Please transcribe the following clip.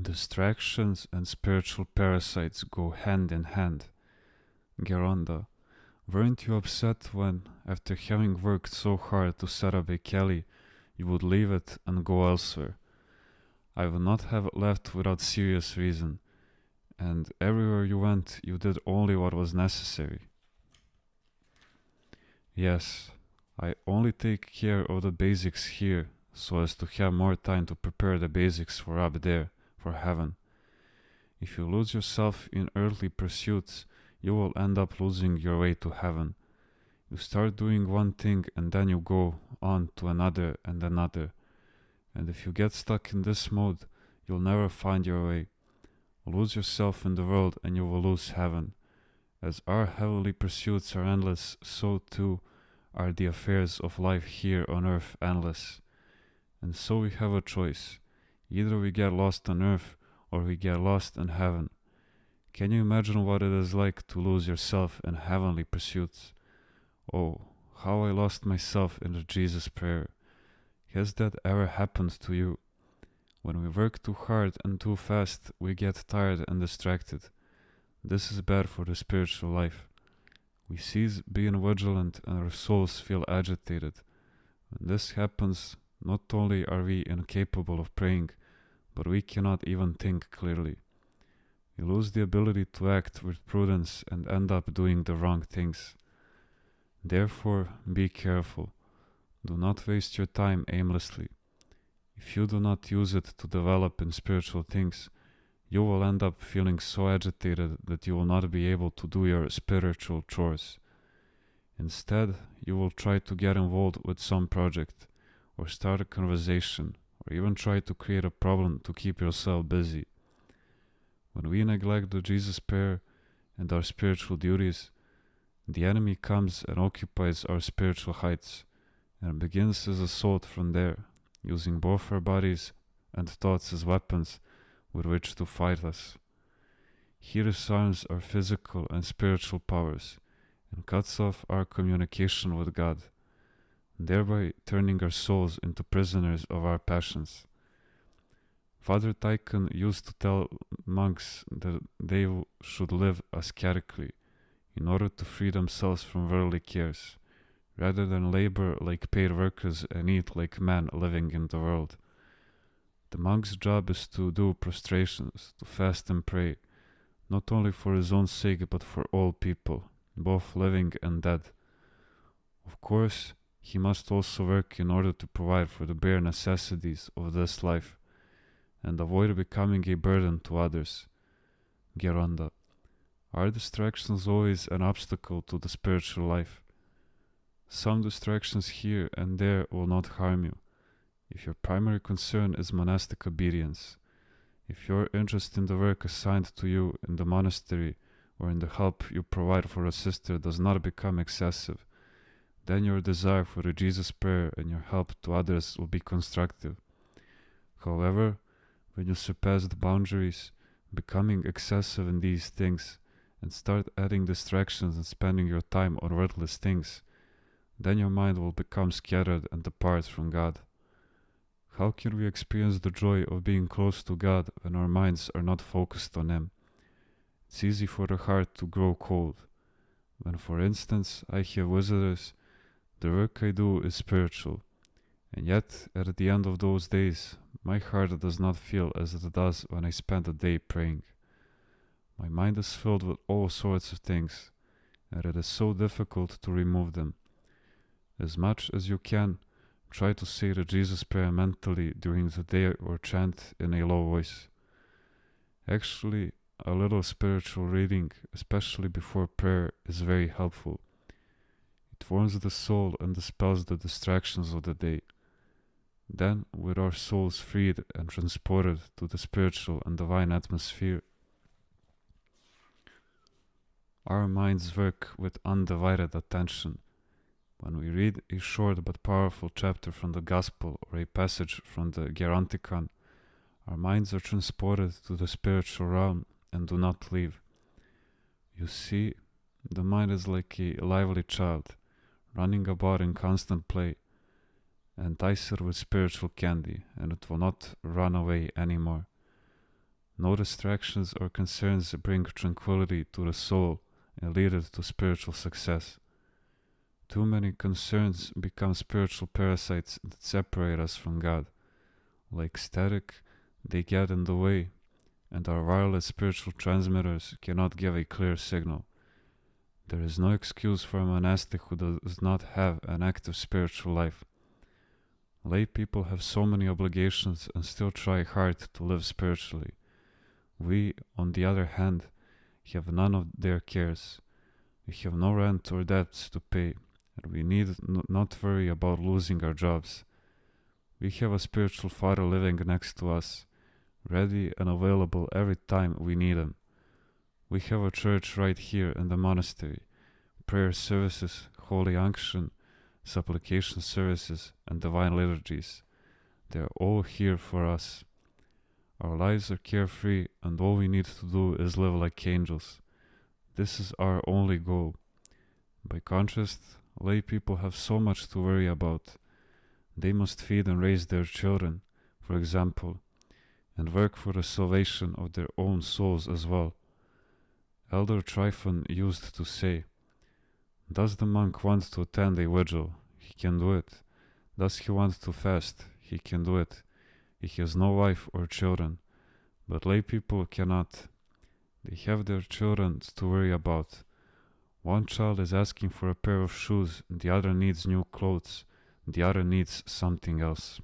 Distractions and spiritual parasites go hand in hand. Geronda, weren't you upset when, after having worked so hard to set up a Kelly, you would leave it and go elsewhere? I would not have left without serious reason, and everywhere you went, you did only what was necessary. Yes, I only take care of the basics here so as to have more time to prepare the basics for up there, for heaven. If you lose yourself in earthly pursuits, you will end up losing your way to heaven. You start doing one thing and then you go on to another and another. And if you get stuck in this mode, you'll never find your way. Lose yourself in the world and you will lose heaven. As our heavenly pursuits are endless, so too are the affairs of life here on earth endless. And so we have a choice. Either we get lost on earth or we get lost in heaven. Can you imagine what it is like to lose yourself in heavenly pursuits? Oh, how I lost myself in the Jesus prayer. Has that ever happened to you? When we work too hard and too fast, we get tired and distracted. This is bad for the spiritual life. We cease being vigilant and our souls feel agitated. When this happens, not only are we incapable of praying, but we cannot even think clearly. We lose the ability to act with prudence and end up doing the wrong things. Therefore, be careful. Do not waste your time aimlessly. If you do not use it to develop in spiritual things, you will end up feeling so agitated that you will not be able to do your spiritual chores. Instead, you will try to get involved with some project, or start a conversation, or even try to create a problem to keep yourself busy. When we neglect the Jesus prayer and our spiritual duties, the enemy comes and occupies our spiritual heights, and begins his assault from there, using both our bodies and thoughts as weapons with which to fight us. He disarms our physical and spiritual powers, and cuts off our communication with God, thereby turning our souls into prisoners of our passions. Father Tychon used to tell monks that they should live ascetically in order to free themselves from worldly cares, rather than labor like paid workers and eat like men living in the world. The monk's job is to do prostrations, to fast and pray, not only for his own sake but for all people, both living and dead. Of course, he must also work in order to provide for the bare necessities of this life, and avoid becoming a burden to others. Geronda, are distractions always an obstacle to the spiritual life? Some distractions here and there will not harm you, if your primary concern is monastic obedience. If your interest in the work assigned to you in the monastery or in the help you provide for a sister does not become excessive, then your desire for the Jesus prayer and your help to others will be constructive. However, when you surpass the boundaries, becoming excessive in these things, and start adding distractions and spending your time on worthless things, then your mind will become scattered and depart from God. How can we experience the joy of being close to God when our minds are not focused on Him? It's easy for the heart to grow cold. When, for instance, I have visitors, the work I do is spiritual, and yet at the end of those days, my heart does not feel as it does when I spend a day praying. My mind is filled with all sorts of things, and it is so difficult to remove them. As much as you can, try to say the Jesus prayer mentally during the day or chant in a low voice. Actually, a little spiritual reading, especially before prayer, is very helpful. It warms the soul and dispels the distractions of the day. Then, with our souls freed and transported to the spiritual and divine atmosphere, our minds work with undivided attention. When we read a short but powerful chapter from the Gospel or a passage from the Geronticon, our minds are transported to the spiritual realm and do not leave. You see, the mind is like a lively child, running about in constant play. Entice it with spiritual candy, and it will not run away anymore. No distractions or concerns bring tranquility to the soul and lead it to spiritual success. Too many concerns become spiritual parasites that separate us from God. Like static, they get in the way, and our wireless spiritual transmitters cannot give a clear signal. There is no excuse for a monastic who does not have an active spiritual life. Lay people have so many obligations and still try hard to live spiritually. We, on the other hand, have none of their cares. We have no rent or debts to pay, and we need not worry about losing our jobs. We have a spiritual father living next to us, ready and available every time we need him. We have a church right here in the monastery, prayer services, holy unction, supplication services, and divine liturgies. They are all here for us. Our lives are carefree, and all we need to do is live like angels. This is our only goal. By contrast, lay people have so much to worry about. They must feed and raise their children, for example, and work for the salvation of their own souls as well. Elder Tryphon used to say, "Does the monk want to attend a vigil? He can do it. Does he want to fast? He can do it. He has no wife or children. But lay people cannot. They have their children to worry about. One child is asking for a pair of shoes, the other needs new clothes, the other needs something else."